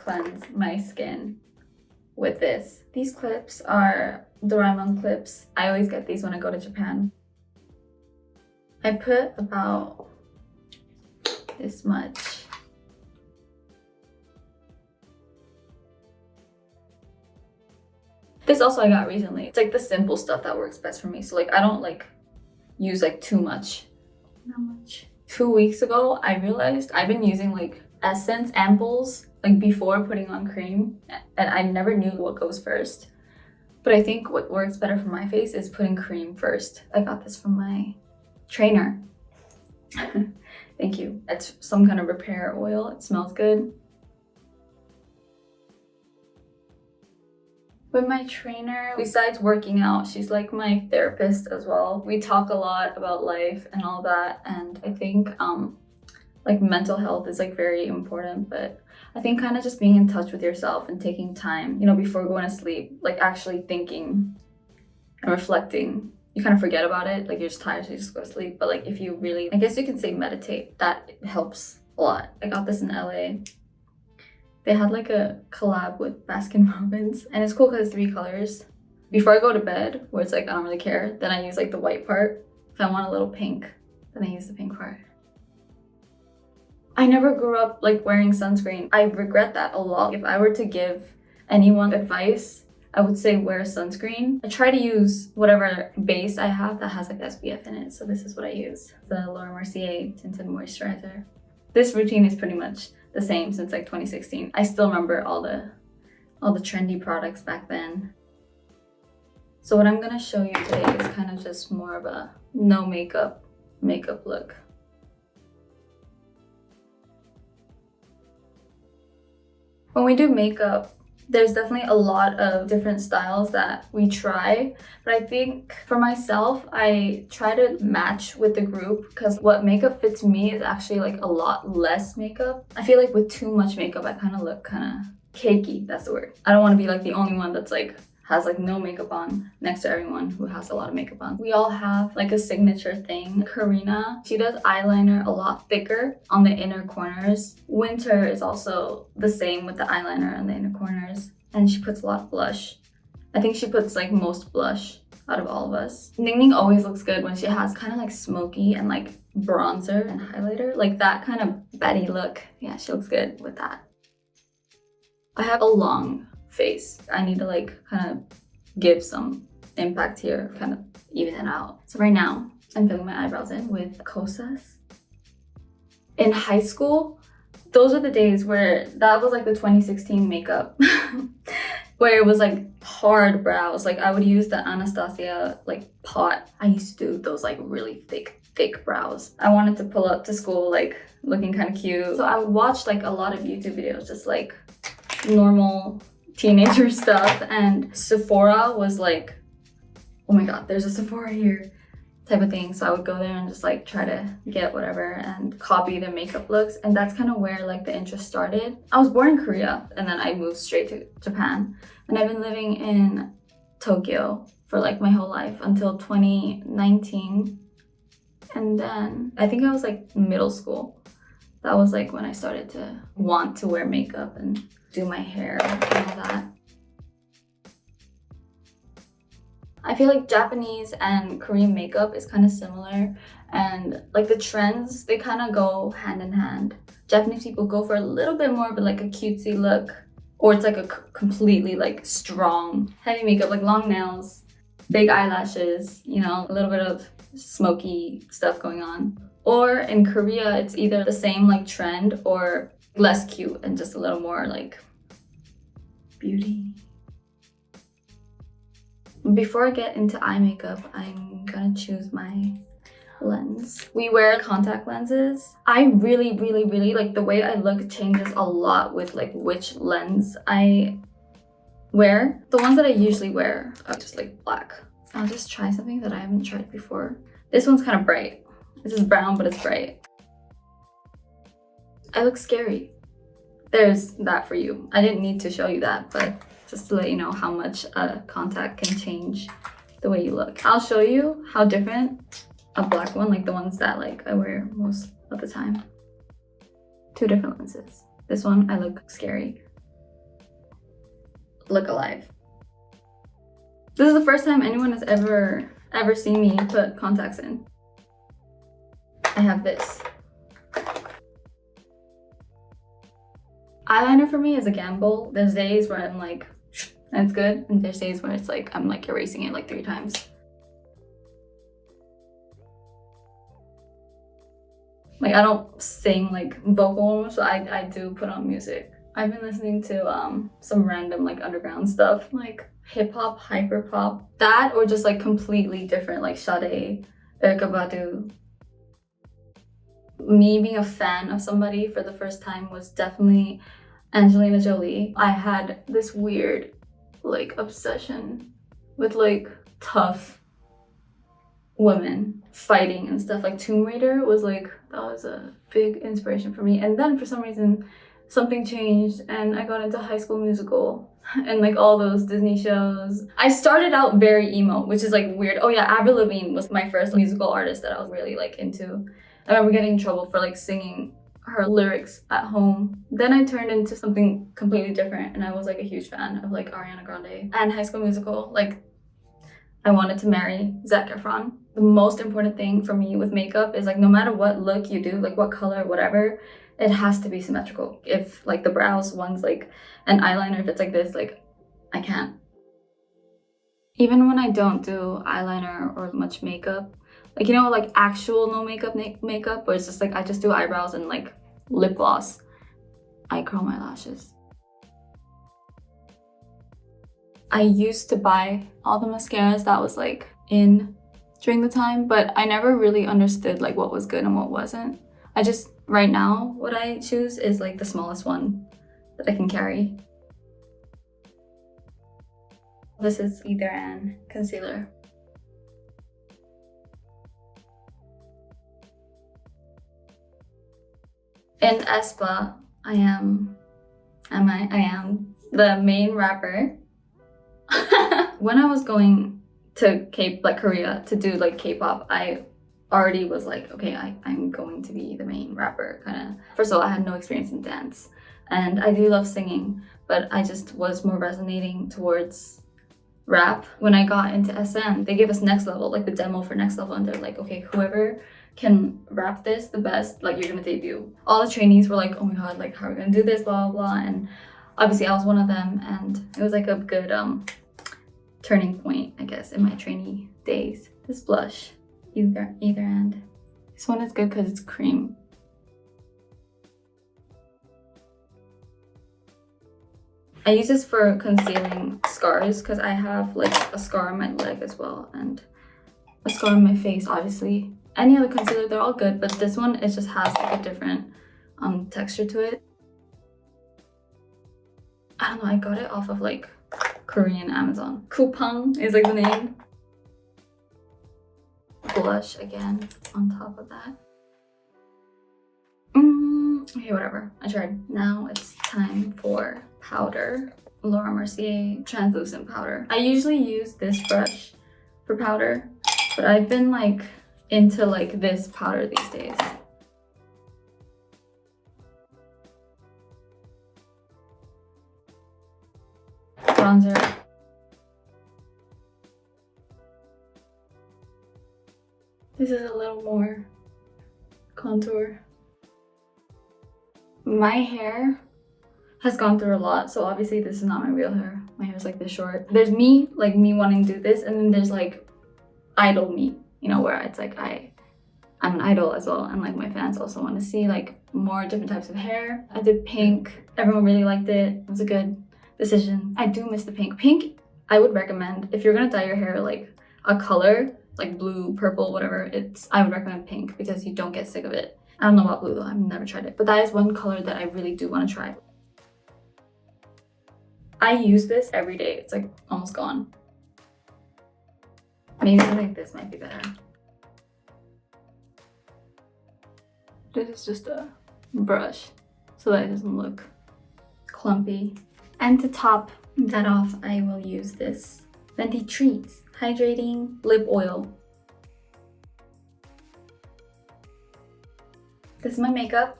cleanse my skin with this. These clips are Doraemon clips. I always get these when I go to Japan. I put about this much. This also I got recently. It's like the simple stuff that works best for me. So like I don't like use like too much. Not much. 2 weeks ago, I realized I've been using like essence ampoules like before putting on cream, and I never knew what goes first. But I think what works better for my face is putting cream first. I got this from my trainer. Thank you. It's some kind of repair oil. It smells good. With my trainer, besides working out, she's like my therapist as well. We talk a lot about life and all that, and I think like mental health is like very important, but I think kind of just being in touch with yourself and taking time, you know, before going to sleep, like actually thinking and reflecting. You kind of forget about it, like you're just tired, so you just go to sleep. But like if you really, I guess you can say meditate, that helps a lot. I got this in LA. They had like a collab with Baskin Robbins, and it's cool because it's 3 colors. Before I go to bed, where it's like I don't really care, then I use like the white part. If I want a little pink, then I use the pink part. I never grew up like wearing sunscreen. I regret that a lot. If I were to give anyone advice, I would say wear sunscreen. I try to use whatever base I have that has like SPF in it. So this is what I use, the Laura Mercier Tinted Moisturizer. This routine is pretty much the same since like 2016. I still remember all the trendy products back then. So what I'm gonna show you today is kind of just more of a no makeup look. When we do makeup, there's definitely a lot of different styles that we try, but I think for myself, I try to match with the group because what makeup fits me is actually like a lot less makeup. I feel like with too much makeup, I kind of look kind of cakey, that's the word. I don't want to be like the only one that's like has like no makeup on next to everyone who has a lot of makeup on. We all have like a signature thing. Karina, she does eyeliner a lot thicker on the inner corners. Winter is also the same with the eyeliner on the inner corners. And she puts a lot of blush. I think she puts like most blush out of all of us. Ningning always looks good when she has kind of like smoky and like bronzer and highlighter. Like that kind of Betty look. Yeah, she looks good with that. I have a long face. I need to like kind of give some impact here, kind of even it out. So right now I'm filling my eyebrows in with Kosas. In high school, those are the days where that was like the 2016 makeup where it was like hard brows. Like I would use the Anastasia like pot. I used to do those like really thick brows. I wanted to pull up to school like looking kind of cute. So I would watch like a lot of YouTube videos, just like normal teenager stuff, and Sephora was like, oh my god, there's a Sephora here type of thing. So I would go there and just like try to get whatever and copy the makeup looks, and that's kind of where like the interest started. I was born in Korea and then I moved straight to Japan, and I've been living in Tokyo for like my whole life until 2019. And then I think I was like middle school. That was like when I started to want to wear makeup and do my hair and all that. I feel like Japanese and Korean makeup is kind of similar, and like the trends, they kind of go hand in hand. Japanese people go for a little bit more of like a cutesy look, or it's like a completely like strong, heavy makeup, like long nails, big eyelashes, you know, a little bit of smoky stuff going on. Or in Korea, it's either the same like trend or less cute and just a little more like beauty. Before I get into eye makeup, I'm gonna choose my lens. We wear contact lenses. I really like the way I look changes a lot with like which lens I wear. The ones that I usually wear are just like black. I'll just try something that I haven't tried before. This one's kind of bright. This is brown, but it's bright. I look scary. There's that for you. I didn't need to show you that, but just to let you know how much a contact can change the way you look. I'll show you how different a black one, like the ones that like I wear most of the time. 2 different lenses. This one, I look scary. look alive. This is the first time anyone has ever seen me put contacts in. I have this. Eyeliner for me is a gamble. There's days where I'm like, that's good, and there's days where it's like I'm like erasing it like 3 times. Like I don't sing like vocal, so I do put on music. I've been listening to some random like underground stuff, like hip hop, hyper pop, that, or just like completely different, like Sade, Erykah Badu. Me being a fan of somebody for the first time was definitely Angelina Jolie. I had this weird like obsession with like tough women fighting and stuff. Like Tomb Raider was like, that was a big inspiration for me. And then for some reason something changed and I got into High School Musical and like all those Disney shows. I started out very emo, which is like weird. Oh yeah, Avril Lavigne was my first musical artist that I was really like into. I remember getting in trouble for like singing her lyrics at home. Then I turned into something completely different and I was like a huge fan of like Ariana Grande and High School Musical. Like I wanted to marry Zac Efron. The most important thing for me with makeup is like no matter what look you do, like what color, whatever, it has to be symmetrical. If like the brows, one's like an eyeliner, if it's like this, like I can't. Even when I don't do eyeliner or much makeup, like you know, like actual no makeup makeup, where it's just like I just do eyebrows and like lip gloss, I curl my lashes. I used to buy all the mascaras that was like in during the time, but I never really understood like what was good and what wasn't. I just, right now, what I choose is like the smallest one that I can carry. This is Either And concealer. In aespa, I am the main rapper. When I was going to Korea to do like K-pop, I already was like, okay, I'm going to be the main rapper, kind of. First of all, I had no experience in dance and I do love singing, but I just was more resonating towards rap. When I got into SM, they gave us Next Level, like the demo for Next Level, and they're like, okay, whoever can rap this the best, like you're gonna debut. All the trainees were like, oh my god, like how are we gonna do this, blah blah blah, and obviously I was one of them, and it was like a good turning point, I guess, in my trainee days. This blush, Either And. This one is good because it's cream. I use this for concealing scars because I have like a scar on my leg as well and a scar on my face, obviously. Any other concealer, they're all good, but this one, it just has like a different texture to it. I don't know, I got it off of like Korean Amazon. Coupang is like the name. Blush again on top of that. Okay, whatever. I tried. Now it's time for powder. Laura Mercier translucent powder. I usually use this brush for powder, but I've been like into like this powder these days. Bronzer. This is a little more contour. My hair has gone through a lot, so obviously this is not my real hair. My hair is like this short. There's me wanting to do this, and then there's like idol me, you know, where it's like I'm an idol as well, and like my fans also want to see like more different types of hair. I did pink. Everyone really liked it. It was a good decision. I do miss the pink. Pink, I would recommend if you're gonna dye your hair like a color, like blue, purple, whatever, I would recommend pink because you don't get sick of it. I don't know about blue though, I've never tried it, but that is one color that I really do want to try. I use this every day. It's like almost gone. Maybe something like this might be better. This is just a brush so that it doesn't look clumpy. And to top that off, I will use this Fenty Treats Hydrating Lip Oil. This is my makeup.